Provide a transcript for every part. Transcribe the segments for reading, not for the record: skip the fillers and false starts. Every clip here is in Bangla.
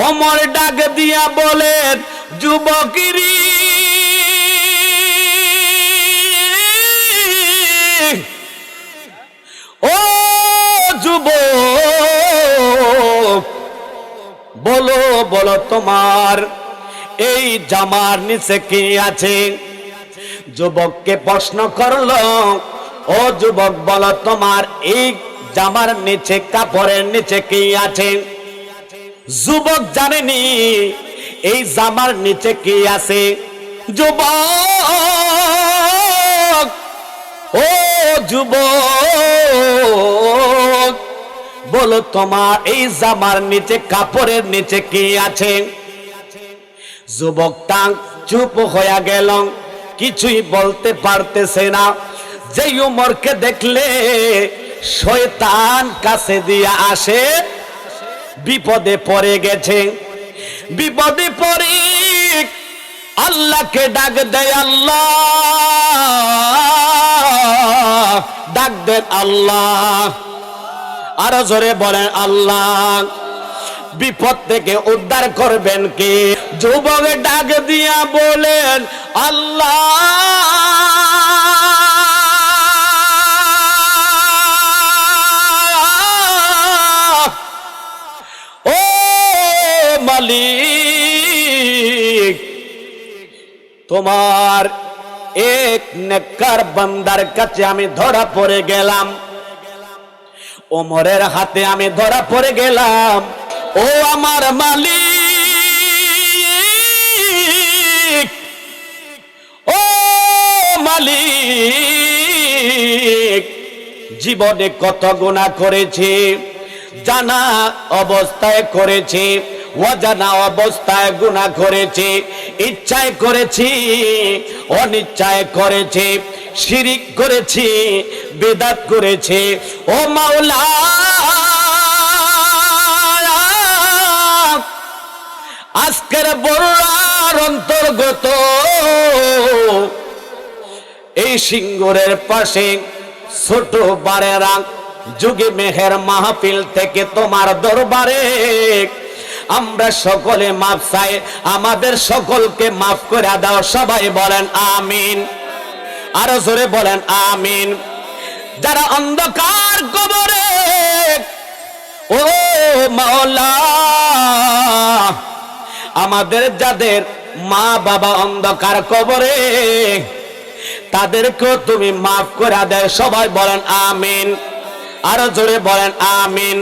ওমর ডাক দিয়া বলেন, যুবকেরি ও যুবক, বলো বলো তোমার এই জামার নিচে কি আছে? যুবককে প্রশ্ন করলো, ও যুবক বলো তোমার এই জামার নিচে, কাপড়ের নিচে কি আছে? যুবক জানেনি এই জামার নিচে কি আছে। যুবক, ও যুবক, বলো তোমার এই জামার নিচে, কাপড়ের নিচে কি আছে? যুবকটা চুপ হয়ে গেল, কিছুই বলতে পারতেছে না। যে উমরকে দেখলে শয়তান কাছে দিয়ে আসে, বিপদে পড়ে গেছে। বিপদে পড়ে আল্লাহকে ডাক দেয়, আল্লাহ, ডাক দেন আল্লাহ, আরো জোরে বলেন আল্লাহ। বিপদ থেকে উদ্ধার করবেন কে? যুবক ডাক দিয়া বলেন, আল্লাহ, ও মালিক, তোমার এক নেককার বান্দার কাছে আমি ধরা পড়ে গেলাম, ওমরের হাতে আমি ধরা পড়ে গেলাম। ও আমার মালিক, ও মালিক, জীবনে কত গুনাহ করেছি, জানা অবস্থায় করেছি, অজানা অবস্থায় গুনাহ করেছি, ইচ্ছায় করেছি, অনিচ্ছায় করেছি, শিরিক করেছি, বিদআত করেছি। ও মাওলা, আজকের বড়ার অন্তর্গত এই সিঙ্গুরের পাশে ছোট বারেরা যুগে মেহের মাহফিল থেকে তোমার দরবারে আমরা সকলে মাফ চাই, আমাদের সকলকে মাফ করে দাও। সবাই বলেন আমিন, আরো জোরে বলেন আমিন। যারা অন্ধকার কবরে, ও মাওলা, আমাদের যাদের মা বাবা অন্ধকার কবরে, তাদেরকেও তুমি মাফ করে দাও। সবাই বলেন আমিন, আরো জোরে বলেন আমিন।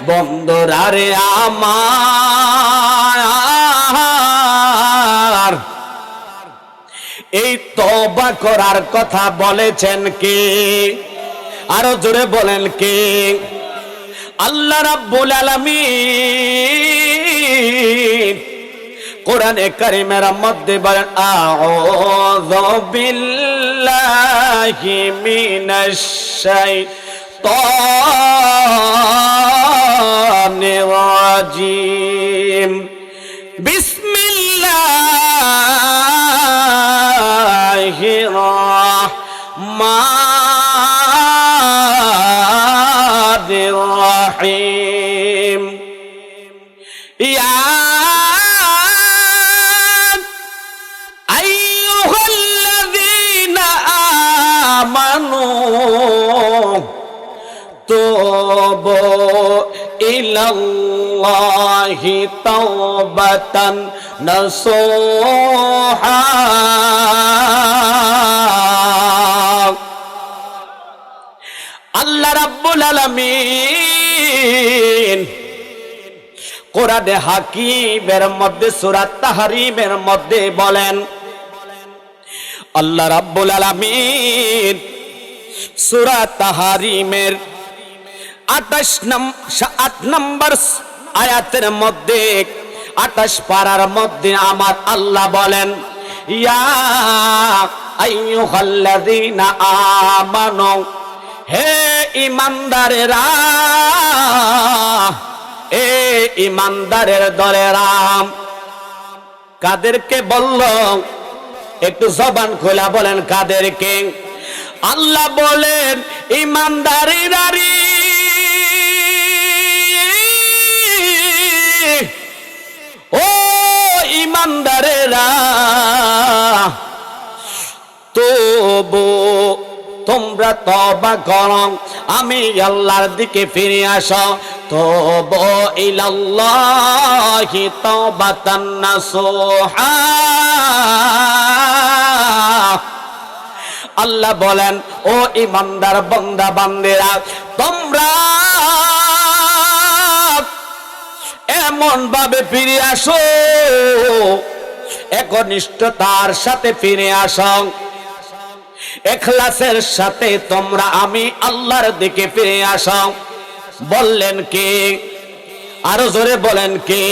বন্ধুরা রে আমার, এই তওবা করার কথা বলেছেন কে? আরো জোরে বলেন কে? আল্লাহ রাব্বুল আলামিন কোরআনে কারীমের মধ্যে বলেন, আউযু বিল্লাহি মিনাশ শাইতানির রাজীম, বিসমিল্লাহির রাহমানির রাহিম। ইয়া আইয়ুহাল্লাযীনা আমানু তুবু ইলাল্লাহি তাওবাতান নাসুহা। আল্লাহ রাব্বুল আলামিন কোরআনে হাকিমের মধ্যে সূরা তাহরীমের মধ্যে বলেন, আল্লাহ রাব্বুল আলামিন সূরা তাহরীমের 8 নম্বর আয়াতের মধ্যে, 28 পারার মধ্যে আমার আল্লাহ বলেন, ইয়া আইয়ুহাল্লাযীনা আমানু, হে ঈমানদারেরা, এ ঈমানদারের দলেরা। কাদেরকে বলল? একটু জবান খোলা বলেন, কাদেরকে? আল্লাহ বলেন, ঈমানদারেরা রে, ইমানদারেরা তবু তোমরা তওবা করো, আমি আল্লাহর দিকে ফিরে আসো। তওবা ইলাল্লাহি তাওবাতান নাসুহা। আল্লাহ বলেন, ও ইমানদার বান্দা বান্দিরা, তোমরা এমন ভাবে ফিরে আসো, একনিষ্ঠতার সাথে ফিরে আসো, ইখলাসের সাথে তোমরা আমি আল্লাহর দিকে ফিরে আসো। বললেন কে? আরো জোরে বলেন কে?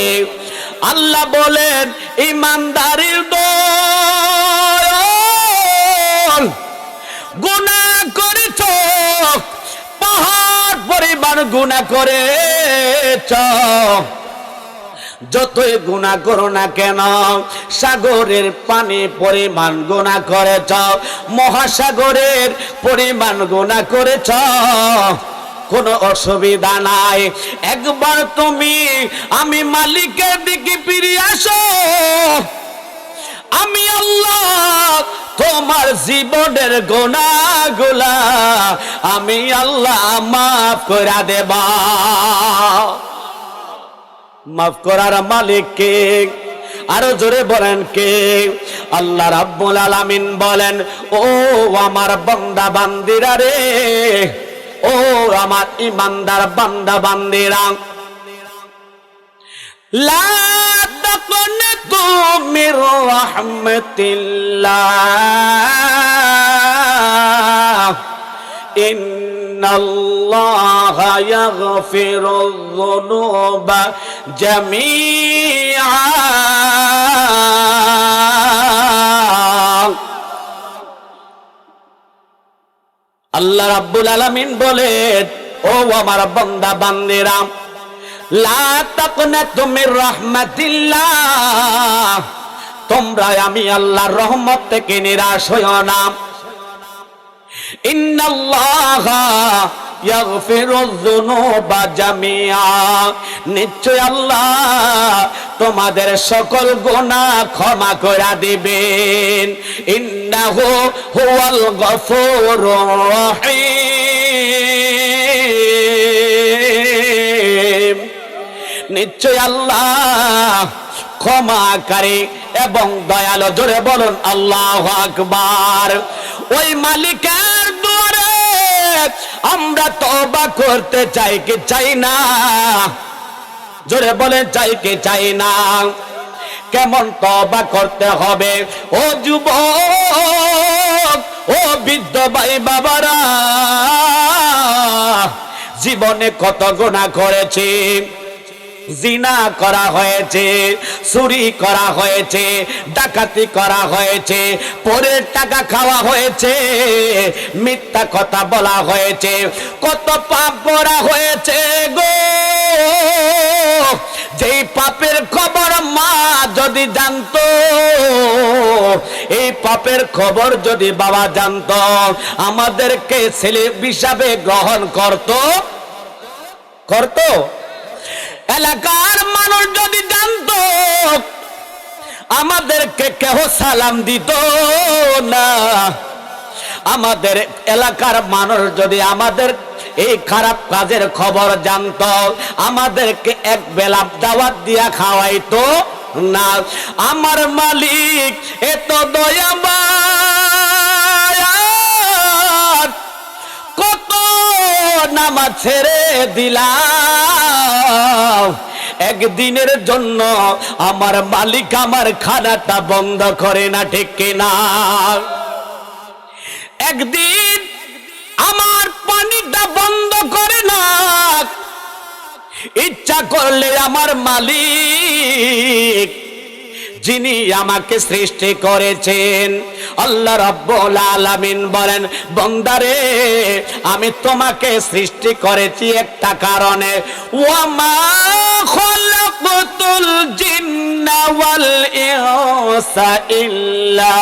আল্লাহ বলেন, ইমানদারির দল, গুনাহ করেছ, পাহাড় পরিমাণ গুনাহ করেছ, যতই গুনাহ করো না কেন, সাগরের পানি পরিমাণ গুনাহ করেছ, মহাসাগরের পরিমাণ গুনাহ করেছ, কোনো অসুবিধা নাই। একবার তুমি আমি মালিকের দিকে ফিরে আসো, আমি আল্লাহ তোমার জীবনের গুনাহগুলা আমি আল্লাহ মাফ করে দেব। মাফ করার মালিক কে? আরো জোরে বলেন কে? আল্লাহ রাব্বুল আলামিন বলেন, ও আমার বান্দা বান্দিরা রে, ও আমার ইমানদার বান্দা বান্দিরা, লা তাকনাতু মির রাহমাতিল্লাহ, ইন্নাল্লাহা ইয়াগফিরুয যুনুবা জামিআ। আল্লাহ রাব্বুল আলামিন বলেন, ও আমার বান্দা বান্দিরা, লা তাকনাতু মির রাহমাতিল্লাহ, তোমরা আমি আল্লাহর রহমত থেকে নিরাশ হইও না। ইন্নাল্লাহা ইয়াগফিরুয যুনুবা জামিআ, নিশ্চয় আল্লাহ তোমাদের সকল গুনাহ ক্ষমা করে দিবেন। ইন্নাহু হুয়াল গফুরুর রহিম, নিশ্চয় আল্লাহ ক্ষমাকারী এবং দয়ালু। জোরে বলুন আল্লাহু আকবার। ওই মালিকের দুয়ারে আমরা তওবা করতে চাই কি চাই না? জোরে বলেন, চাই কি চাই না? কেমন তওবা করতে হবে? ও যুবক, ও বৃদ্ধ ভাই বাবারা, জীবনে কত গুনাহ করেছি। জিনা করা হয়েছে, চুরি করা হয়েছে, ডাকাতি করা হয়েছে, পরের টাকা খাওয়া হয়েছে, মিথ্যা কথা বলা হয়েছে, কত পাপ করা হয়েছে গো। যেই পাপের খবর মা যদি জানতো, এই পাপের খবর যদি বাবা জানতো, আমাদেরকে ছেলে হিসাবে গ্রহণ করত। এলাকার মানুষ যদি জানতো, আমাদেরকে কেহ সালাম দিত না। আমাদের এলাকার মানুষ যদি আমাদের এই খারাপ কাজের খবর জানতো, আমাদেরকে এক বেলা দাওয়াত দিয়া খাওয়াইতো না। আমার মালিক এত দয়াবান, কত নামাজ ছেড়ে দিলাম, একদিনের জন্য আমার মালিক আমার খানাটা বন্ধ করে না, ঠিক কিনা? একদিন আমার পানিটা বন্ধ করে না। ইচ্ছা করলে আমার মালিক, যিনি আমাকে সৃষ্টি করেছেন, আল্লাহ রাব্বুল আলামিন বলেন, বান্দারে আমি তোমাকে সৃষ্টি করেছি একটা কারণে। ওয়ামা খালাকতুল জিন্না ওয়াল ইনসা ইল্লা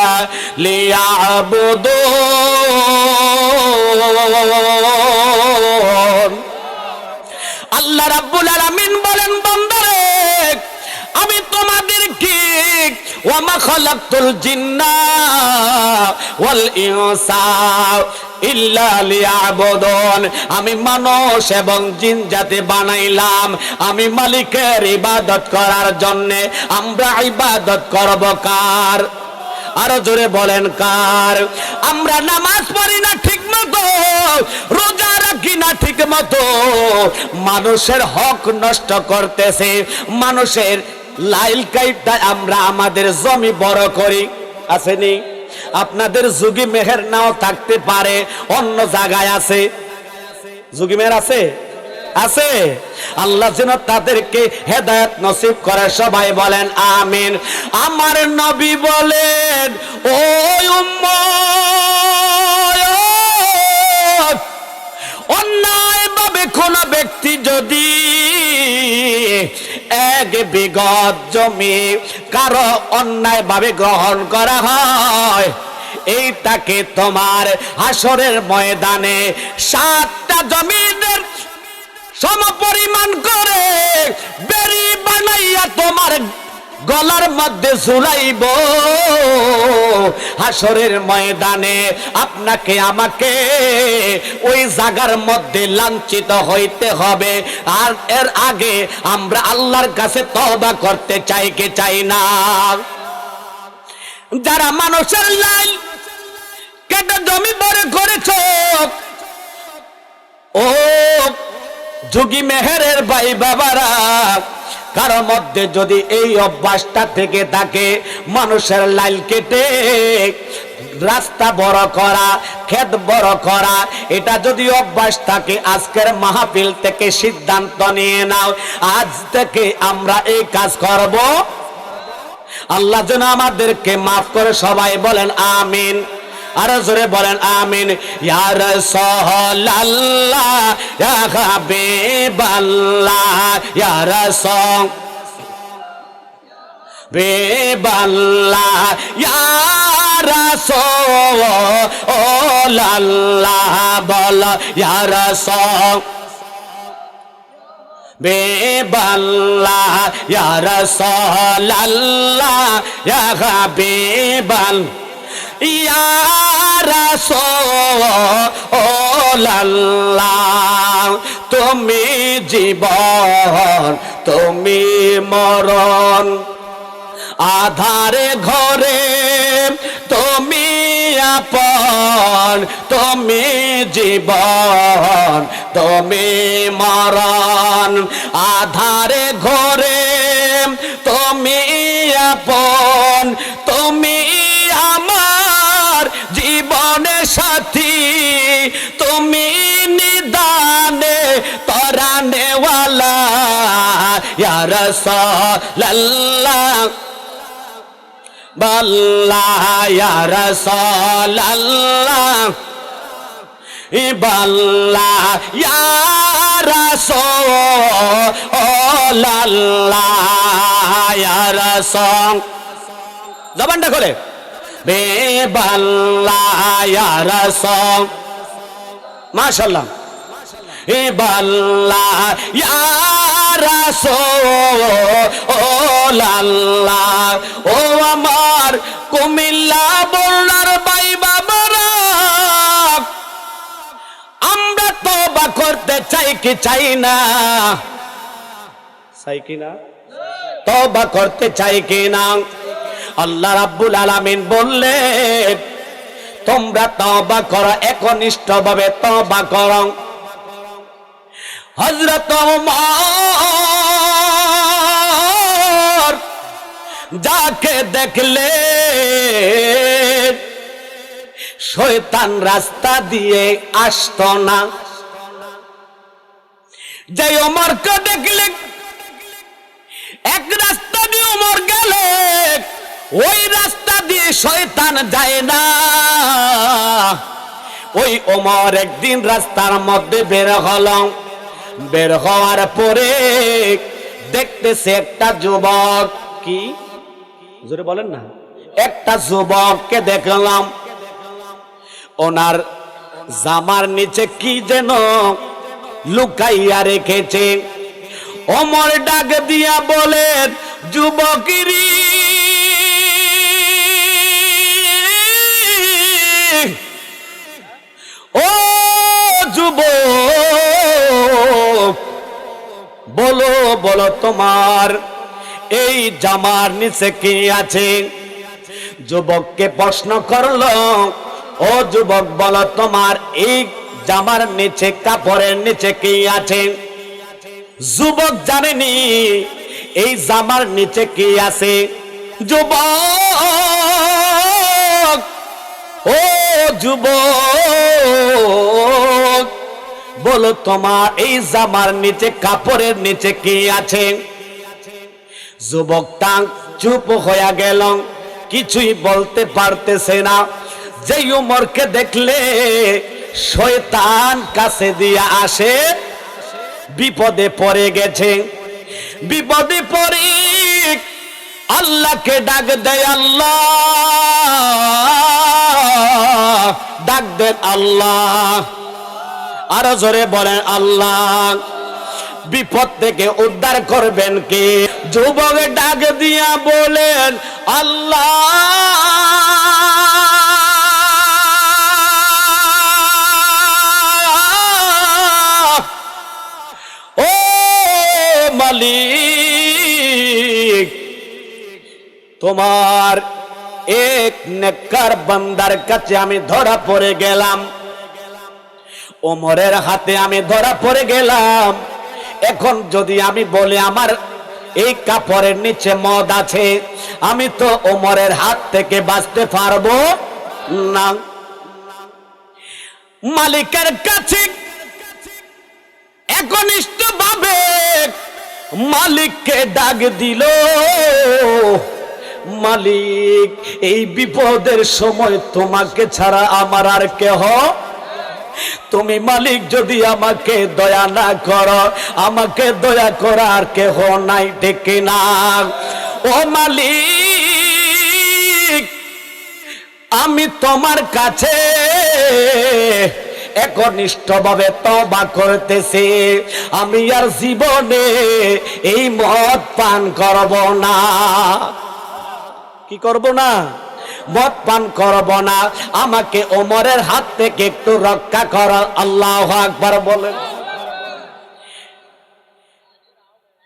লিয়াবুদুন। আল্লাহ রাব্বুল আলামিন বলেন, বান্দারে আমি তোমাদেরকে ওয়া মা খালাকতুল জিন্না ওয়াল ইনসা ইল্লা লিয়াবুদুন। আমি মানুষ এবং জিন জাতি বানাইলাম আমি মালিকের ইবাদত করার জন্য। আমরা ইবাদত করব কার? আরো জোরে বলেন কার? আমরা নামাজ পড়ি না ঠিক মতো, রোজা রাখি না ঠিক মতো, মানুষের হক নষ্ট করতেছে, মানুষের লাইল কাইটা আমরা আমাদের জমি বড় করি। আসেনি? আপনাদের যোগী মেহের নাও থাকতে পারে, অন্য জায়গায় আছে। যোগী মেহের আছে? আছে। আল্লাহ যেন তাদেরকে হেদায়েত নসিব করে। সবাই বলেন আমিন। আমার নবী বলেন, ও উম্মত, অন্যায়ভাবে কোন ব্যক্তি যদি এক বিঘত জমি কারো অন্যায়ভাবে গ্রহণ করা হয়, এইটাকে তোমার হাসরের ময়দানে 7টা জমিনের সমপরিমাণ করে বেরি বানাইয়া তোমার গলার মধ্যে ঝুলাইব। হাসরের ময়দানে আপনাকে আমাকে ওই জায়গার মধ্যে লাঞ্ছিত হইতে হবে। আর এর আগে আমরা আল্লাহর কাছে তওবা করতে চাই কি চাই না? যারা মানুষের লাইল কেটে জমি বড় করেছ, ও যোগী মেহেরের ভাই বাবারা, কারো মধ্যে যদি এই অভ্যাসটা থেকে থাকে, মানুষের লাইল কেটে রাস্তা বড় করা, ক্ষেত বড় করা, এটা যদি অভ্যাস থাকে, আজকের মাহফিল থেকে সিদ্ধান্ত নিয়ে নাও, আজ থেকে আমরা এই কাজ করব। আল্লাহ যেন আমাদেরকে মাফ করে। সবাই বলেন আমিন। আর জোরে বলেন আমিন। ইয়া রাসূলুল্লাহ ইয়া হাবিবাল্লাহ ইয়া রাসূলুল্লাহ ইয়া রাসূলুল্লাহ বল ইয়া রাসূলুল্লাহ ইয়া রাসূলুল্লাহ ইয়া হাবিবাল্লাহ ইয়া রাসূলুল্লাহ। তুমি জীবন তুমি মরণ, আধারে ঘরে তুমি আপন, তুমি জীবন তুমি মরণ, আধারে ঘরে তুমি আপন, তুমি আমার জীবনের সাথী, তুমি নিদানে তরানেওয়ালা ইয়া রাসূলুল্লাহ বাল্লাহ ইয়া রাসূলুল্লাহ বাল্লাহ ইয়া রাসূলুল্লাহ ইয়া রাসূল। জবানটা খোলে। বেবাল্লাহ ইয়া রাসূল। মাশাআল্লাহ। বেবাল্লাহ ইয়া রাসূলুল্লাহ। ও আমার কুমিল্লা বন্যার ভাই বাবারা, আমরা তওবা করতে চাই কি চাই না? চাই কি না? তওবা করতে চাই কি না? আল্লাহ রাব্বুল আলামিন বললেন, তোমরা তওবা করো, একনিষ্ঠভাবে তওবা করো। হযরত ওমর যাকে দেখলে শয়তান রাস্তা দিয়ে আসতো না, যে ওমরকে দেখলে এক রাস্তা দিয়ে ওমর গেলে ওই রাস্তা দিয়ে শয়তান যায় না। ওই ওমর একদিন রাস্তার মধ্যে বের হলো, বের হওয়ার পরে দেখতেছে একটা যুবক, কি জোরে বলেন না, একটা যুবককে দেখলাম ওনার জামার নিচে কি যেন লুকাইয়া রেখেছে। ওমর ডাক দিয়া বলেন, যুবকেরি যুবক, বলো বলো তোমার এই জামার নিচে কি আছে? যুবককে প্রশ্ন করলো, ও যুবক বলো তোমার এই জামার নিচে, কাপড়ের নিচে কি আছে? যুবক জানেনি এই জামার নিচে কি আছে। যুবক, ও যুবক, বলো তোমার এই জামার নিচে, কাপড়ের নিচে কি আছে? যুবকটা চুপ হয়ে গেল, কিছুই বলতে পারতেছে না। যে উমরকে দেখলে শয়তান কাছে দিয়ে আসে, বিপদে পড়ে গেছে। বিপদে পড়ে আল্লাহকে ডাক দেয়, আল্লাহ ডাক দেন, আল্লাহ আরো জোরে বলেন আল্লাহ। বিপদ থেকে উদ্ধার করবেন কে? যুবক ডাক দিয়া বলেন আল্লাহ। ও মালিক, তোমার এক নেককার বান্দার কাছে আমি ধরা পড়ে গেলাম, ওমরের হাতে আমি ধরা পড়ে গেলাম। এখন যদি আমি বলি আমার এই কাপড়ের নিচে মদ আছে, আমি তো ওমরের হাত থেকে বাঁচতে পারবো না। মালিকের কাছে একনিষ্ঠ ভাবে মালিককে ডাক দিল, মালিক এই বিপদের সময় তোমাকে ছাড়া আমার আর কেহ, তুমি মালিক যদি আমাকে দয়া না করো, আমাকে দয়া করার কেহ নাই, ঠিক না? ও মালিক, আমি তোমার কাছে একনিষ্ঠভাবে তওবা করতেছি, আমি আর জীবনে এই মদ পান করব না। কি করব না? মদ পান করব না। আমাকে ওমরের হাত থেকে একটু রক্ষা করো। আল্লাহু আকবার বলেন।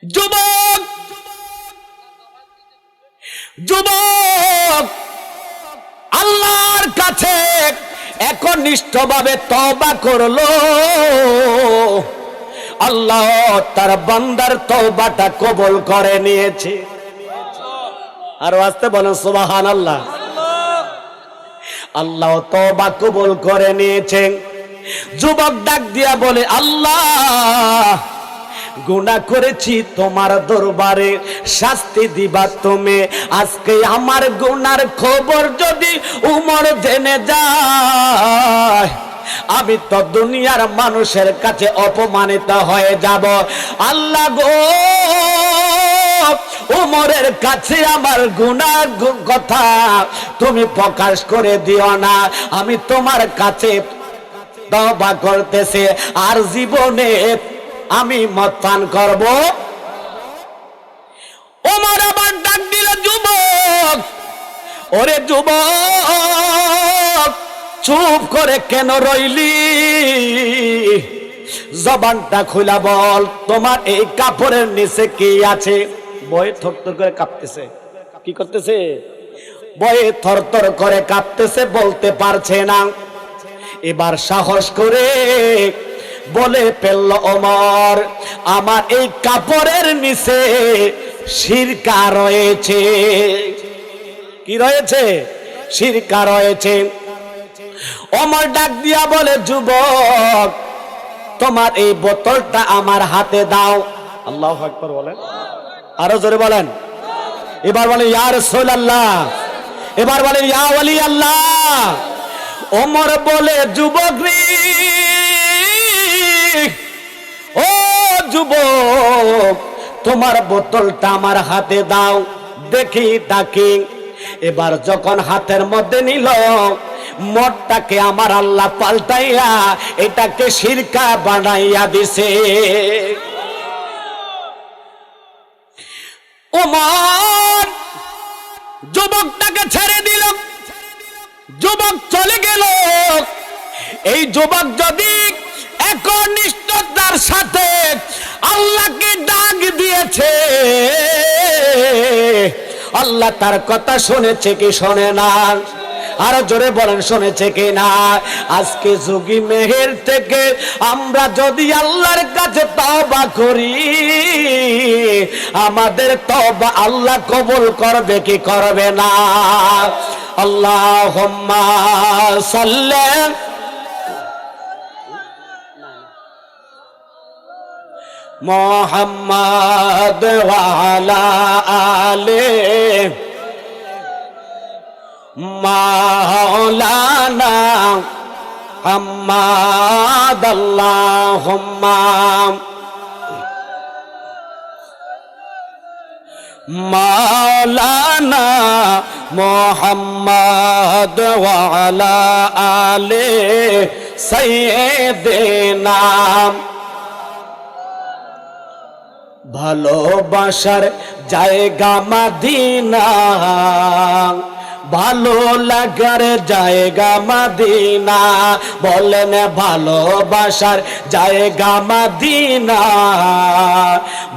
যুবক, যুবক আল্লাহর কাছে একনিষ্ঠভাবে তওবা করলো, আল্লাহ তার বান্দার তওবাটা কবুল করে নিয়েছে। আর আসতে বলেন সুবহানাল্লাহ। আল্লাহ তওবা কবুল করে নিয়েছেন। যুবক ডাক দিয়া বলে, আল্লাহ গুনাহ করেছি তোমার দরবারে, শাস্তি দিবা তুমি। আজকে আমার গুনার খবর যদি উমর জেনে যায়, আমি তো দুনিয়ার মানুষের কাছে অপমানিত হয়ে যাব। আল্লাহ গো, উমরের কাছে আমার গুনার কথা তুমি প্রকাশ করে দিও না। আমি তোমার কাছে তওবা করতেছি, আর জীবনে আমি মদ পান করব। ওমর আবার ডাক দিল, যুবক, ওরে যুবক চুপ করে কেন রইলি? জবানটা খুলা বল, তোমার এই কাপড়ের নিচে কি আছে? ভয়ে থরথর করে কাঁপতেছে। কি করতেছে? ভয়ে থরথর করে কাঁপতেছে, বলতে পারছে না। এবার সাহস করে বলে ফেলল ওমর, আমার এই কাপড়ের নিচে শিরকা রয়েছে। কি রয়েছে? শিরকা রয়েছে। ওমর ডাক দিয়া বলে, যুবক তোমার এই বোতলটা আমার হাতে দাও। আল্লাহু আকবার বলেন, আরো জোরে বলেন। এবার বলেন ইয়া রাসূলুল্লাহ, এবার বলেন ইয়া ওয়ালি আল্লাহ। ওমর বলে, যুবক রে, ও যুবক তোমার বোতলটা আমার হাতে দাও, দেখি তাকি। এবার যখন হাতের মধ্যে নিল, মদটাকে আমার আল্লাহ পাল্টাইয়া এটাকে শিরকা বানাইয়া দিছে। ওমর যুবকটাকে ছেড়ে দিল, যুবক চলে গেল। এই যুবক যদি একনিষ্ঠতার সাথে আল্লাহকে ডাক দিয়েছে, আল্লাহ তার কথা শুনেছে কি শোনে না? আরো জোরে বলেন শুনেছে কি না? আজকে যোগী মেহের থেকে আমরা যদি আল্লাহর কাছে তওবা করি, আমাদের তওবা আল্লাহ কবুল করবে কি করবে না? আল্লাহুম্মা সাল্লি মুহাম্মাদ ওয়া আলা আলি মাওলানা মুহাম্মাদ। আল্লাহুম্মা মাওলানা মুহাম্মাদ ওয়া আলা আলি সাইয়্যিদিনা। ভালোবাসার জায়গা মদিনা, ভালো লাগার জায়গা মদিনা, বলেন ভালোবাসার জায়গা মদিনা,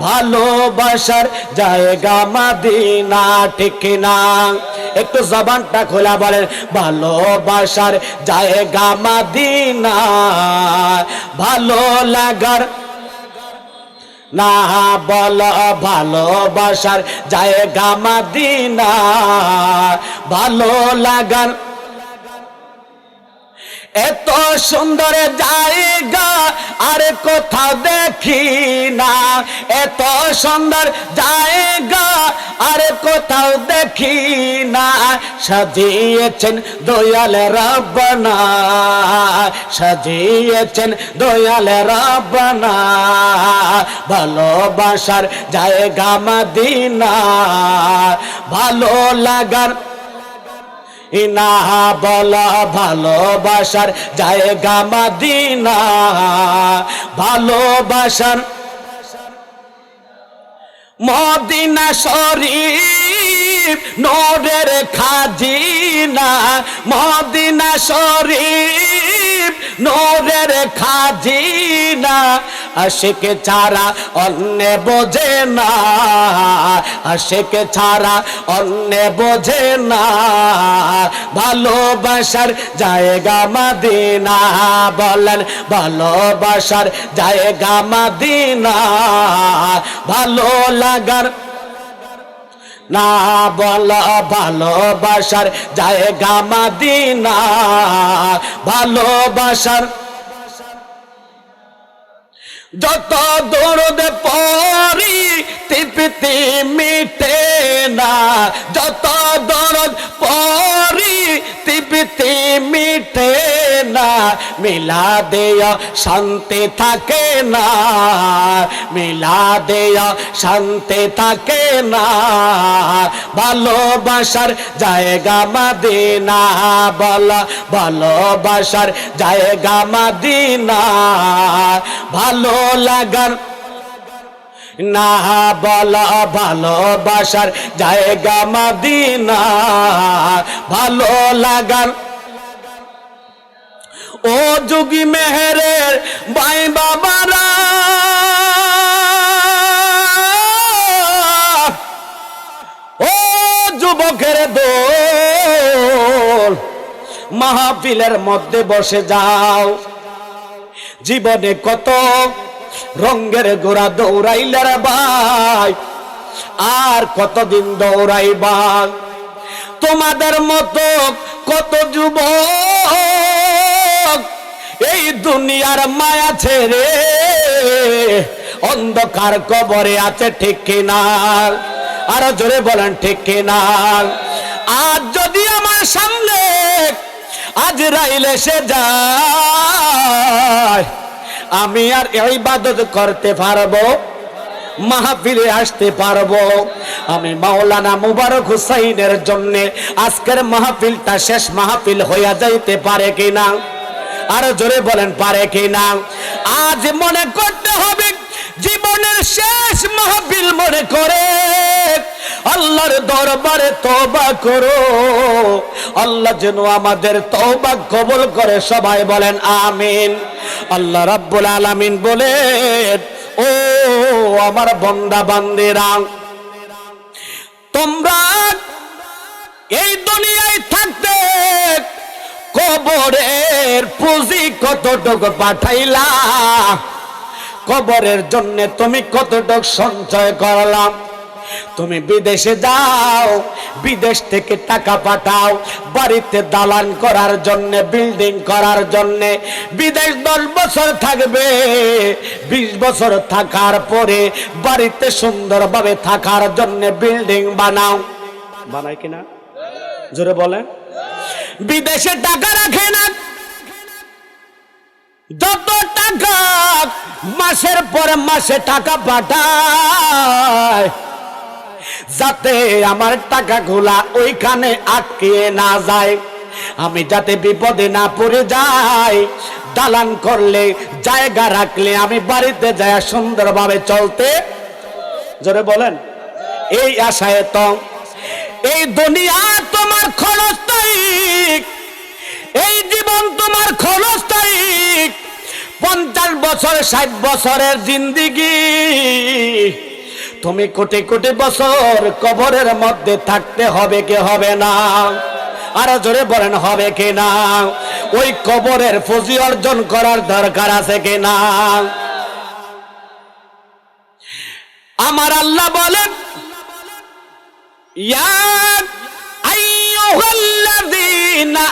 ভালোবাসার জায়গা মদিনা, ঠিক না? একটু জবানটা খোলা বলেন ভালোবাসার জায়গা মদিনা, ভালো লাগার না বল ভালোবাসার জায়গা মদিনা, ভালো লাগার। এত সুন্দর জায়গা আর কোথাও দেখি না, এত সুন্দর জায়গা আর কোথাও দেখি না, সাজিয়েছেন দয়াল রব্বানা, সাজিয়েছেন দয়াল রব্বানা, ভালোবাসার জায়গা মদিনা, ভালো লাগার না বলা ভালোবাসার জায়গা মদিনা, ভালোবাসার মদিনা শরীফ নূরের খাজিনা, মদিনা শরীফ নূরের খাজিনা, আশিক ছাড়া অন্য বোঝে না, আশিক ছাড়া অন্য বোঝে না, ভালোবাসার জায়গা মদিনা, বলেন ভালোবাসার জায়গা মদিনা, ভালো লাগার না বল ভালোবাসার জায়গা মদিনা, ভালোবাসার যত দরদ পড়ি তৃপ্তি মিটে না, যত দরদ পড়ি তৃপ্তি মিটে না, মিলা দেয়া শান্তি থাকে না, মিলা দেয়া শান্তি থাকে না, ভালোবাসার জায়গা মদিনা, বলা ভালোবাসার জায়গা মদিনা, ভালো লাগার না বলা ভালোবাসার জায়গা মদিনা, ভালো লাগার। ও যোগী মেহেরের ভাই বাবারা, ও যুবকের দল, মাহফিলের মধ্যে বসে যাও। জীবনে কত রঙের ঘোড়া দৌড়াইলে রে ভাই, আর কতদিন দৌড়াইবা? তোমাদের মতো কত যুবক এই দুনিয়ার মায়া ছেড়ে অন্ধকার কবরে আছে, ঠিক কিনা? আরো জোরে বলেন ঠিক কিনা? আজ যদি আমার সামনে আজরাইল এসে যায়, আমি আর ইবাদত করতে পারবো? মাহফিলে আসতে পারবো? আমি মাওলানা মুবারক হুসাইনের জন্য আজকের মাহফিলটা শেষ মাহফিল হইয়া যাইতে পারে কিনা? আরো জোরে বলেন পারে কিনা? আজ মনে করতে হবে জীবনের শেষ মাহফিল মনে করে আল্লাহর দরবারে তওবা করো, আল্লাহ যেন আমাদের তওবা কবুল করে। সবাই বলেন আমিন। আল্লাহ রাব্বুল আলামিন বলেন, ও আমার বান্দা বান্দিরা, তোমরা এই দুনিয়ায় থাকতে কবরের পুঁজি কতটুকু পাঠাইলা, কবরের জন্য তুমি কতটুকু সঞ্চয় করলাম। তুমি বিদেশে যাও, বিদেশ থেকে টাকা পাঠাও বাড়িতে দালান করার জন্য, বিল্ডিং করার জন্য। বিদেশ 10 বছর থাকবে, 20 বছর থাকার পরে বাড়িতে সুন্দরভাবে থাকার জন্য বিল্ডিং বানাও। বানায় কিনা জোরে বলেন। বিদেশে টাকা রাখে না, যত টাকা মাসের পরে মাসে টাকা পাঠায়, যাতে আমার টাকাগুলা ওইখানে আটকে না যায়, আমি যাতে বিপদে না পড়ে যাই। দালান করলে, জায়গা রাখলে আমি বাড়িতে যায় সুন্দরভাবে চলতে, জোরে বলেন, এই আশায় তো এই দুনিয়া তোমার ক্ষণস্থায়ী, এই জীবন তোমার ক্ষণস্থায়ী। 50 বছর 60 বছরের জিন্দেগি, তুমি কোটি কোটি বছর কবরের মধ্যে থাকতে হবে কি হবে না? আরো জোরে বলেন, হবে কি না? ওই কবরের পুঁজি অর্জন করার দরকার আছে কি না? আমার আল্লাহ বলেন, ইয়া আইয়ুহাল্লাযীনা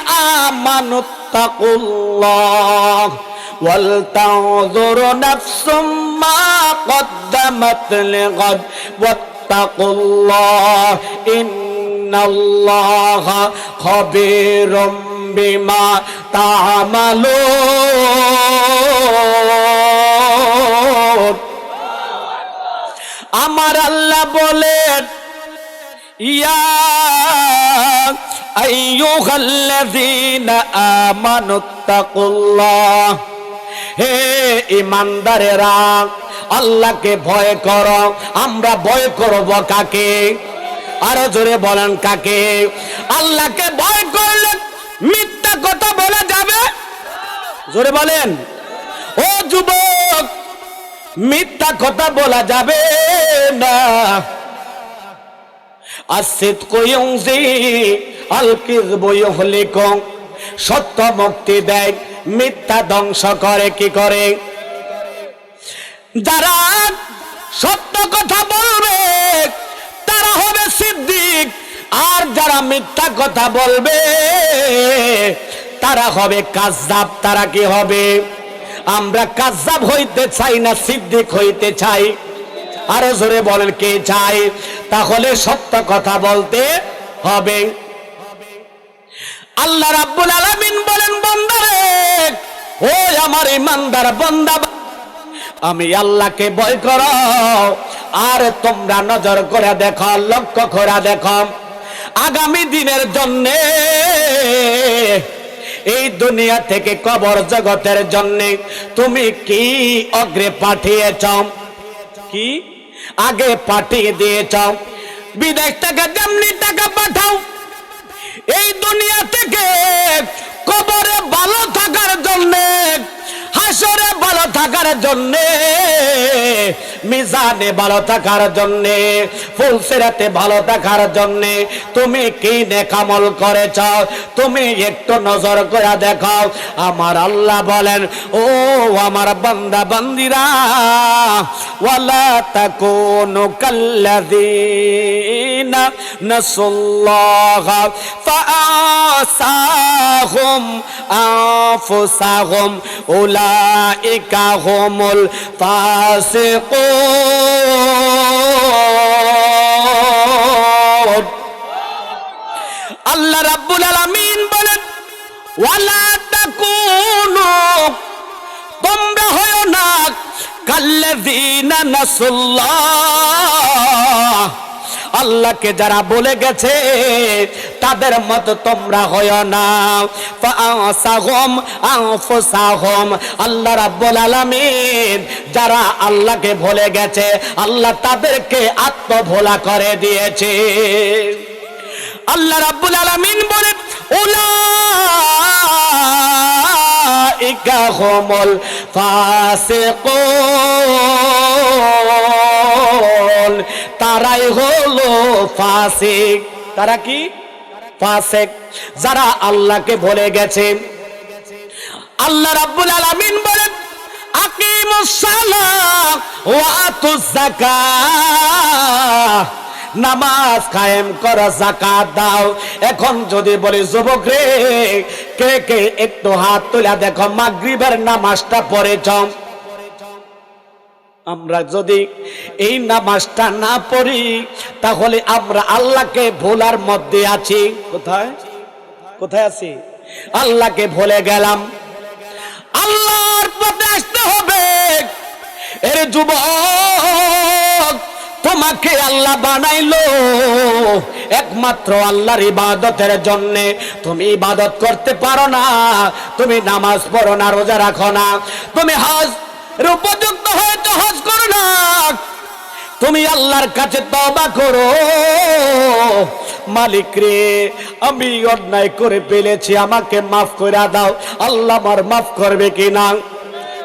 আমানুত্তাকুল্লাহ ওয়াল তানজুরু নাফসুম মা কদ্দামাত লিগাদ ওয়াত্তাকুল্লাহ ইন্নাল্লাহা খাবীরুম বিমা তা'মালুন। আমার আল্লাহ বলেন, ইয়া আইয়ুহাল্লাযীনা আমানুত্তাকুল্লাহ, হে ঈমানদারেরা আল্লাহকে ভয় করো। আমরা ভয় করব কাকে? আরো জোরে বলেন, কাকে? আল্লাহকে ভয় করলে মিথ্যা কথা বলা যাবে? জোরে বলেন। ও যুবক, মিথ্যা কথা বলা যাবে না। আসিদকু ইউজি আল কিযবু ইহলিকু, সত্য মুক্তি দেয়, মিথ্যা ধ্বংস করে। কি করে? যারা সত্য কথা বলবে তারা হবে সিদ্দিক, আর যারা মিথ্যা কথা বলবে তারা হবে কাযযাব। তারা কি হবে? আমরা কাযযাব হইতে চাই না, সিদ্দিক হইতে চাই। আরো জোরে বলেন, কে চাই? তাহলে সত্য কথা বলতে হবে। আল্লাহ রাব্বুল আলামিন বলেন, বান্দারে, ও আমার ঈমানদার বান্দা, আমি আল্লাহকে ভয় করো। আর তোমরা নজর করে দেখো, লক্ষ্য করে দেখো, আগামী দিনের জন্য, এই দুনিয়া থেকে কবর জগতের জন্য তুমি কি অগ্রে পাঠিয়েছ? কি আগে পাঠিয়ে দিয়েছ? বিদেশ থেকে যেমনি টাকা পাঠাও, এই দুনিয়া থেকে কবরে ভালো থাকার জন্য, হাসরে ভালো থাকার জন্য, মিজানে ভালো থাকার জন্য, ফুলসিরাতে ভালো থাকার জন্য তুমি কি নেক আমল করেছ? তুমি একটু নজর করে দেখো। আমার আল্লাহ বলেন, ও আমার বান্দা বান্দিরা, ওয়ালা তাকুনু কাল্লাযীনা নাসুল্লাহা ফাআসাহুম আনফুসাহুম উলাইকা হুমুল ফাসিকুন। আল্লাহ রাব্বুল আলামিন বলেন, ওয়ালা তাকুনু, তোমরা হয়ো না কাল্লাযীনা নাসুল্লাহ, আল্লাহকে যারা বলে গেছে তাদের মতো তোমরা হয় না। ফাআসাহুম আনফুসাহুম, আল্লাহ রাব্বুল আলামিন যারা আল্লাহকে ভুলে গেছে আল্লাহ তাদেরকে আত্মভোলা করে দিয়েছে। আল্লাহ রাব্বুল আলামিন বলেন উলাইকা হুমুল ফাসিকুন, তারাই হলো ফাসিক। তারা কি? ফাসিক, যারা আল্লাহকে ভুলে গেছে। আল্লাহ রাব্বুল আলামিন বলেন আকিমুস সালাহ ওয়া আতুজ যাকাত, নামাজ কায়েম করো, যাকাত দাও। এখন যদি বলি যুবক রে, কে কে একটু হাত তুলে দেখো মাগরিবের নামাজটা পড়েছ? আমরা যদি এই নামাজটা না পড়ি তাহলে আমরা আল্লাহকে ভোলার মধ্যে আছি। কোথায় কোথায় আছি? আল্লাহকে ভুলে গেলাম। আল্লাহর পথে আসতে হবে। এর যুবক, তোমাকে আল্লাহ বানাইলো একমাত্র আল্লাহর ইবাদতের জন্য। তুমি ইবাদত করতে পারো না, তুমি নামাজ পড়ো না, রোজা রাখো না, তুমি হজ উপযুক্ত হয়তো হজ করো না, তুমি আল্লাহর কাছে তওবা করো, মালিক রে আমি অন্যায় করে ফেলেছি, আমাকে মাফ করে দাও। আল্লাহ আমার মাফ করবে কিনা?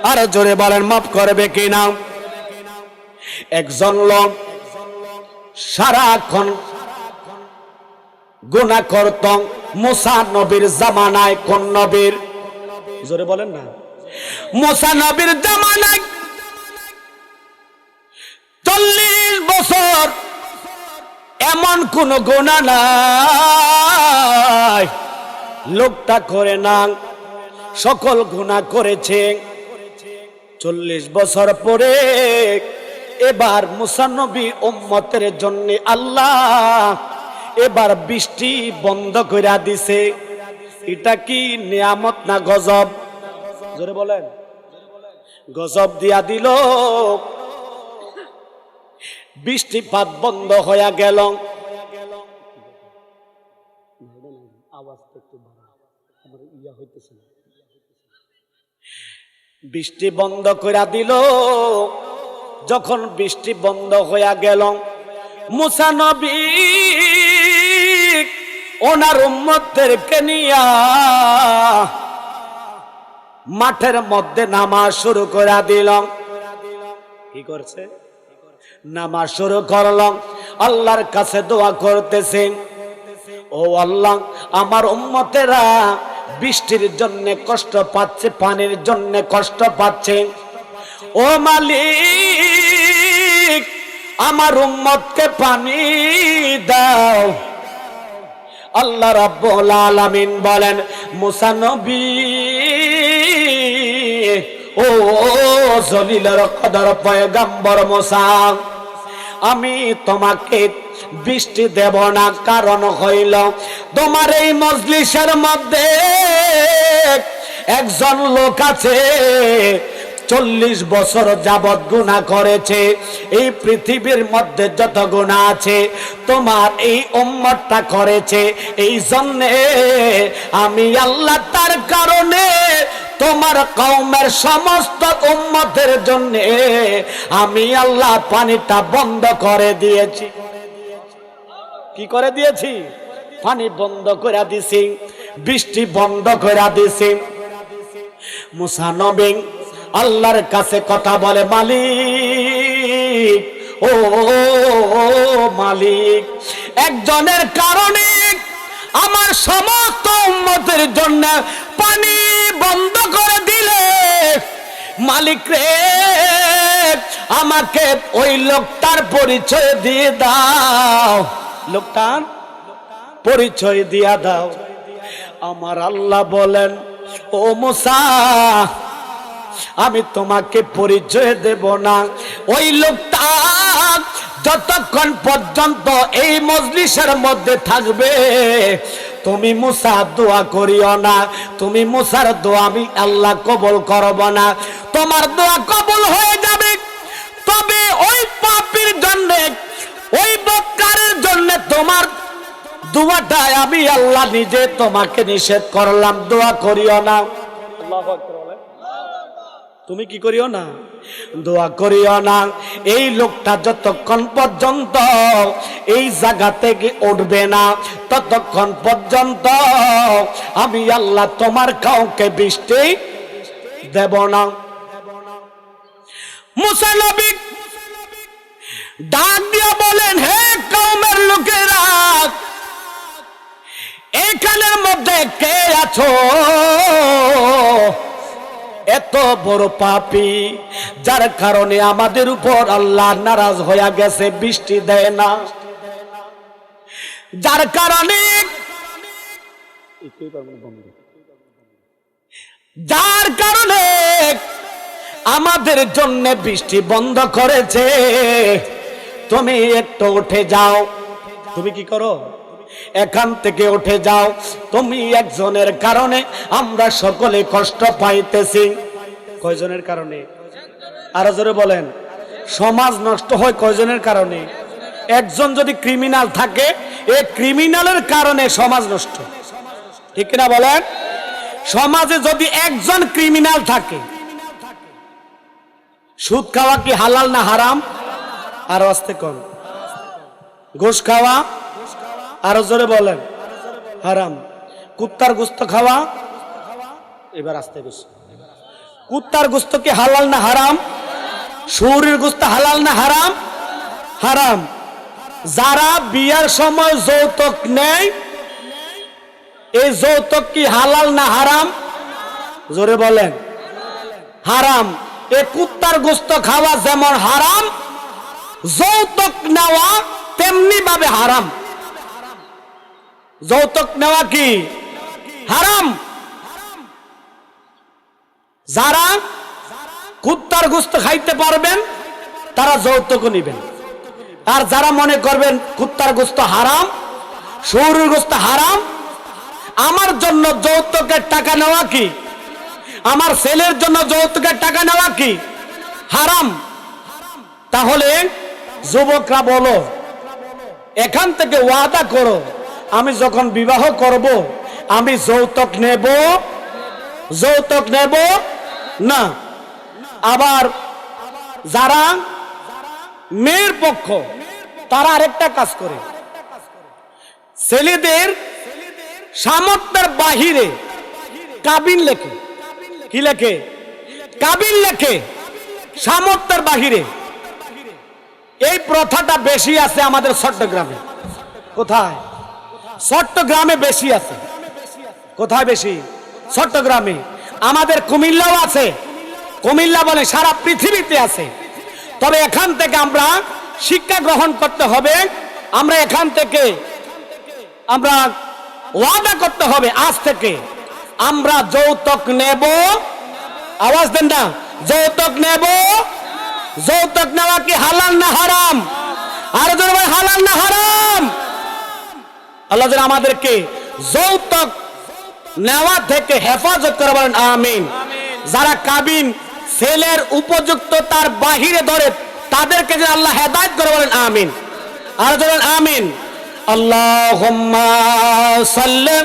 আরো জোরে বলেন, মাফ করবে কিনা? একজন লোক সারাক্ষণ গুনাহ করত মুসা নবীর জামানায়। কোন নবীর? জোরে বলেন না। মুসা নবীর জামানায় 40 বছর এমন কোন গুনাহ নাই লোকটা করে না, সকল গুনাহ করেছে। 40 বছর পরে এবার মুসা নবী উম্মতের জন্য আল্লাহ এবার বৃষ্টি বন্ধ করে দিছে। এটা কি নিয়ামত না গজব? জোরে বলেন। গজব দিয়া দিল, বৃষ্টিপাত বন্ধ হয়ে গেল। বৃষ্টি বন্ধ করে দিল। যখন বৃষ্টি বন্ধ হয়ে গেল, মুসা নবী ওনার উম্মতদেরকে নিয়া মাঠের মধ্যে নামাজ শুরু করে দিল। কি করছে? নামাজ শুরু করলাম, আল্লাহর কাছে দোয়া করতেছেন, ও আল্লাহ আমার উম্মতেরা বৃষ্টির জন্য কষ্ট পাচ্ছে, পানির জন্য কষ্ট পাচ্ছে, ও মালিক আমার উম্মতকে পানি দাও। আল্লাহ রাব্বুল আলামিন বলেন মুসা নবী, ও জলিলের কদর পয়গম্বর মুসা, আমি তোমাকে বৃষ্টি দেব না, কারণ হইল তোমার এই মজলিসের মধ্যে একজন লোক আছে 40 বছর যাবৎ গুনাহ করেছে। এই পৃথিবীর মধ্যে যত গুনাহ আছে তোমার এই উম্মতটা করেছে, এই জন্য আমি আল্লাহ তার কারণে তোমার কওমের সমস্ত উম্মতের জন্য আমি আল্লাহ পানিটা বন্ধ করে দিয়েছি। কি করে দিয়েছি? পানি বন্ধ করে দিছি, বৃষ্টি বন্ধ করে দিছি। মুসা নবী আল্লাহর কাছে কথা বলে, মালিক ও মালিক, একজনের কারণে আমার সমস্ত উম্মতের জন্য পানি বন্ধ করে দিলে, মালিক রে আমাকে ওই লোকটার পরিচয় দিয়ে দাও, লোকটার পরিচয় দিয়া দাও। আমার আল্লাহ বলেন, ও মুসা আমি তোমাকে পরিচয় দেব না। ওই লোকটা যতক্ষণ পর্যন্ত এই মজলিসের মধ্যে থাকবে তুমি মুসা দোয়া করিও না, তুমি মুসার দোয়া আমি আল্লাহ কবুল করব না। তোমার দোয়া কবুল হয়ে যাবে, তবে ওই পাপীর জন্য, ওই বক্কারের তোমার দোয়াটাই আমি আল্লাহ নিজে তোমাকে নিষেধ করলাম, দোয়া করিও না। আল্লাহু আকবার বলেন। তুমি কি করিও না? দোয়া করিও না। এই লোকটা যতক্ষণ পর্যন্ত এই জায়গা থেকে উঠবে না, ততক্ষণ পর্যন্ত আমি আল্লাহ তোমার কাউকে বৃষ্টি দেব না। মুসা নবী ডাক দিয়া বলেন, হে কওমের লোকেরা, এখানের মধ্যে কে আছো এত বড় পাপী, যার কারণে আমাদের উপর আল্লাহ নারাজ হয়ে গেছে, বৃষ্টি দেয় না, যার কারণে আমাদের জন্য বৃষ্টি বন্ধ করেছে। তুমি একটু উঠে যাও। তুমি কি করো? এখান থেকে উঠে যাও। তুমি একজনের কারণে আমরা সকলে কষ্ট পাইতেছি। কয়জনের কারণে? আরো জোরে বলেন। সমাজ নষ্ট হয় কয়জনের কারণে? একজন যদি ক্রিমিনাল থাকে, এই ক্রিমিনালের কারণে সমাজ নষ্ট, ঠিক না বলেন? সমাজে যদি একজন ক্রিমিনাল থাকে, সুদ খাওয়া কি হালাল না হারাম? আর আস্তে কোন? ঘুষ খাওয়া? আরো জোরে বলেন। হারাম। কুত্তার গোশত খাওয়া? এবার আস্তে বেশি। কুত্তার গোশত কি হালাল না হারাম? শুয়োরের গোশত হালাল না হারাম? হারাম। যারা বিয়ার সময় যৌতুক নেয়, এই যৌতুক কি হালাল না হারাম? জোরে বলেন। হারাম। এই কুত্তার গোশত খাওয়া যেমন হারাম, যৌতুক নেওয়া তেমনি ভাবে হারাম। যৌতুক নেওয়া কি হারাম? যারা কুত্তার গোশত খাইতে পারবেন তারা যৌতুক নিবেন, আর যারা মনে করবেন কুত্তার গোশত হারাম, শুয়োরের গোশত হারাম, আমার জন্য যৌতুকের টাকা নেওয়া কি, আমার ছেলের জন্য যৌতুকের টাকা নেওয়া কি হারাম? তাহলে যুবকরা বলো, এখান থেকে ওয়াদা করো, আমি যখন বিবাহ করব আমি যৌতুক নেব, যৌতুক নেব না। আবার যারা মেয়ের পক্ষ, তারা আরেকটা কাজ করে, ছেলেদের সামর্থ্যের বাহিরে কাবিন লেখে। কি লেখে? কাবিন লেখে, সামর্থ্যের বাহিরে। এই প্রথাটা বেশি আছে আমাদের চট্টগ্রামে। কোথায়? চট্টগ্রামে বেশি আছে। কোথায় বেশি? চট্টগ্রামে। আমাদের কুমিল্লাও আছে, কুমিল্লা বলে সারা পৃথিবীতে আছে। তবে এখান থেকে আমরা শিক্ষা গ্রহণ করতে হবে। আমরা এখান থেকে আমরা ওয়াদা করতে হবে, আজ থেকে আমরা যৌতুক নেব। আওয়াজ দেন না, যৌতুক নেব। যৌতুক নেওয়া কি হালাল না হারাম? আর জোরে বলেন, হালাল না হারাম? আল্লাহ যেন আমাদেরকে যৌতুক নেওয়া থেকে হেফাজত করে, বলেন আমিন। যারা কাবিন ছেলের উপযুক্ততার বাহিরে ধরে, তাদেরকে যেন আল্লাহ হেদায়েত করে, বলেন আমিন। আর বলেন আমিন। আল্লাহুম্মা সাল্লি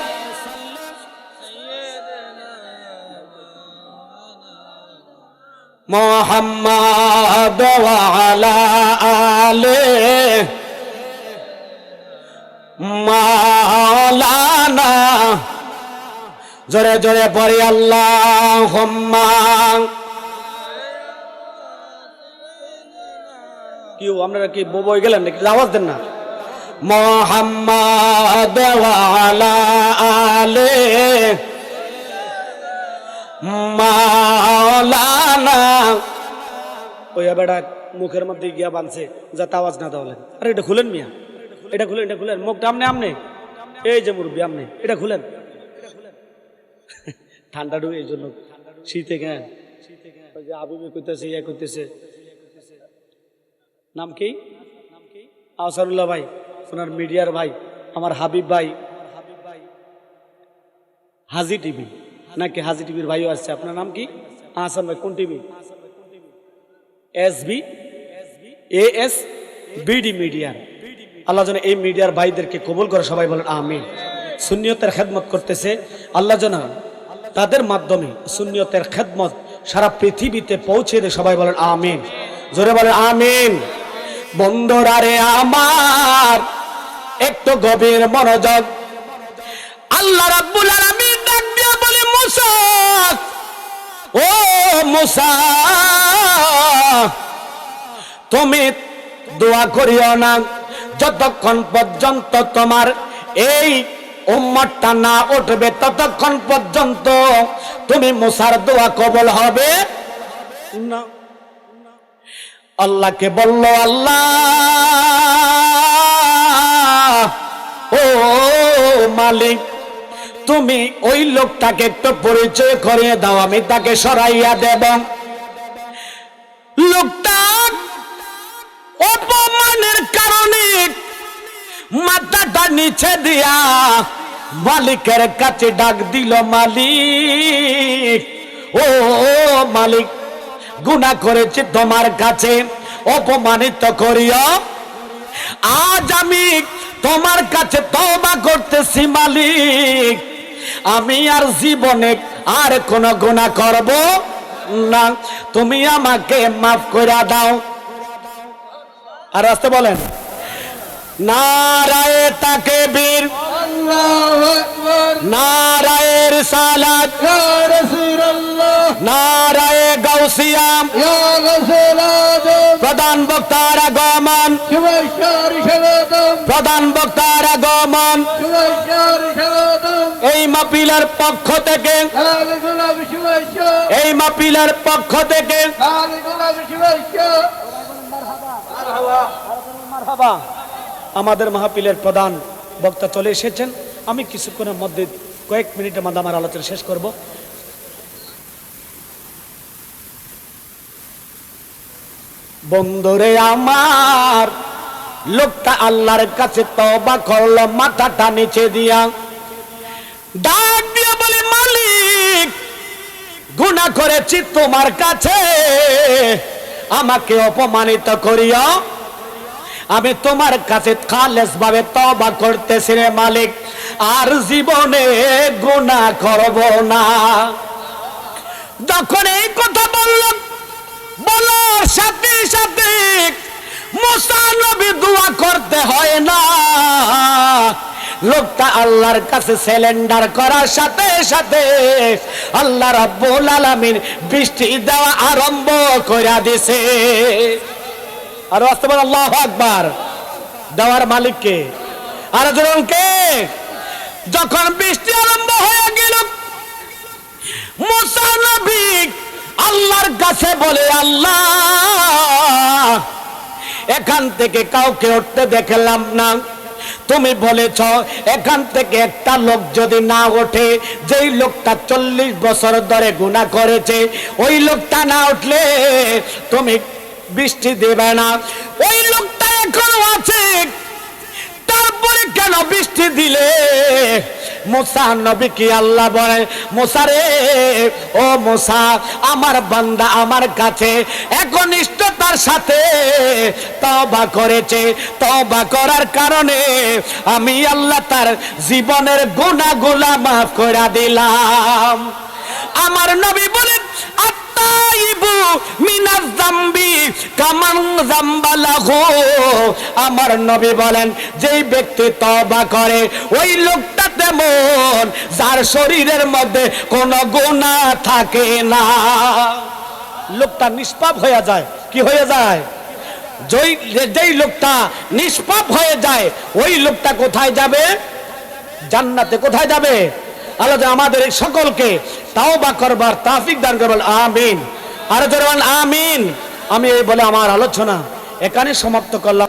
মুহাম্মাদ ওয়া আলা আলি মাওলানা। জোরে জোরে পড়ি আল্লাহুম্মা। কি আপনারা কি বই গেলেন নাকি? আওয়াজ দেন না। মুহাম্মাদ ওয়া আলা আলি মাওলানা। ওই বেটা মুখের মধ্যে গিয়া বানছে, যাতে আওয়াজ না দেওয়া লাগে। আরে এটা খুলেন মিয়া, এটা খুলেন, এটা খুলেন। মুখটা আমনে আমনে, এই যে মুরব্বী আমনে, এটা খুলেন। ঠান্ডা ঢুকে, এই জন্য শীতে কেন ওই যে আবিবে কইতেছে, ইয়া কইতেছে। নাম কি? আসারুল্লাহ ভাই, ওনার মিডিয়ার ভাই, আমার হাবিব ভাই, হাজি টিভি নাকি হাজি টিভির ভাইও আসছে। আপনার নাম কি? আহসান ভাই। কোন টিভি? SB AS BD মিডিয়ার। আল্লাহ যেন এই মিডিয়ার ভাইদেরকে কবুল করে, সবাই বলেন আমিন। সুন্নিয়তের খেদমত করতেছে আল্লাহ যেন তাদের মাধ্যমে সুন্নিয়তের খেদমত সারা পৃথিবীতে পৌঁছে দেয়, সবাই বলেন আমিন, জোরে বলেন আমিন। বন্ধুরা রে আমার একটু গভীর মনোযোগ, আল্লাহ রাব্বুল আলামিন ডাক দিয়া বলে মুসা, ও মুসা তুমি দোয়া করিও না যতক্ষণ পর্যন্ত তোমার এই উম্মতটা না উঠবে, ততক্ষণ পর্যন্ত তুমি মুসার দোয়া কবুল হবে না। আল্লাহকে বলল, আল্লাহ ও মালিক তুমি ওই লোকটাকে একটু পরিচয় করিয়ে দাও, আমি তাকে সরাইয়া দেব। লোকটা অপমানের কারণে মাথাটা নিচে দিয়া মালিকের কাছে ডাক দিল, মালিক ও মালিক গুনাহ করেছি তোমার কাছে, অপমানিত করিও, আজ আমি তোমার কাছে তওবা করতেছি মালিক, আমি আর জীবনে আর কোন গুনাহ করব না, তুমি আমাকে মাফ করে দাও। আর আসতে বলেন নারায়ে তাকবীর, আল্লাহু আকবার, নারায়ে রিসালাত, ইয়া রাসূলুল্লাহ, নারায়ে গাউসিয়া, ইয়া রাসূলুল্লাহ। প্রধান বক্তার আগমন, প্রধান বক্তার আগমন, এই মাহফিলের পক্ষ থেকে, এই মাহফিলের পক্ষ থেকে আমাদের মাহফিলের প্রধান বক্তা চলে এসেছেন। আমি কিছুক্ষণের মধ্যে কয়েক মিনিটের মধ্যে আমার আলোচনা শেষ করব। বন্ধুরে আমার লোকটা আল্লাহর কাছে তওবা করলো, মাথাটা নিচে দিয়া ডাক দিয়া বলে, মালিক গুনাহ করেছি তোমার কাছে, আমাকে অপমানিত করিও, আমি তোমার কাছে খালেস ভাবে তওবা করতেছি রে মালিক, আর জীবনে গুনাহ করব না। যখন এই কথা বললাম, বলার সাথে সাথে মুসা নবী দোয়া করতে হয় না, লোকটা আল্লাহর কাছে সারেন্ডার করার সাথে সাথে আল্লাহ রাব্বুল আলামিন বৃষ্টি দেওয়া আরম্ভ করে দিয়েছে। আর আস্তে আল্লাহু আকবার, দেওয়ার মালিক কে? আর জোরে কে? যখন বৃষ্টি আরম্ভ হয়ে গেল, মুসা নবী আল্লাহর কাছে বলে, আল্লাহ এখান থেকে কাউকে উঠতে দেখলাম না, তুমি বলেছ এখান থেকে একটা লোক যদি না ওঠে, যেই লোকটা 40 বছর ধরে গুনাহ করেছে, ওই লোকটা না উঠলে তুমি বৃষ্টি দেবে না। ওই লোকটা এখনো আছে, তারপরে কেন বৃষ্টি দিলে? মুসা নবী কি আল্লাহ বলে, মুসা রে ও মুসা, আমার বান্দা আমার কাছে একনিষ্ঠতার সাথে তওবা করেছে, তওবা করার কারণে আমি আল্লাহ তার জীবনের গুনাহগুলো মাফ করে দিলাম। আমার নবী বলেন, আত্তাইবু মিনাজ যামবি কামান যামবালাহু, আমার নবী বলেন, যেই ব্যক্তি তওবা করে ওই লোকটা তেমন যার শরীরের মধ্যে কোনো গুনাহ থাকে না। লোকটা নিষ্পাপ হয়ে যায়। কি হয়ে যায়? যেই লোকটা নিষ্পাপ হয়ে যায়, ওই লোকটা কোথায় যাবে? জান্নাতে। কোথায় যাবে? আল্লাহ আমাদের সকলকে তাওবা করবার তৌফিক দান করবেন, আমিন। আর জোরে বলেন আমিন। আমি এই বলে আমার আলোচনা এখানে সমাপ্ত করলাম।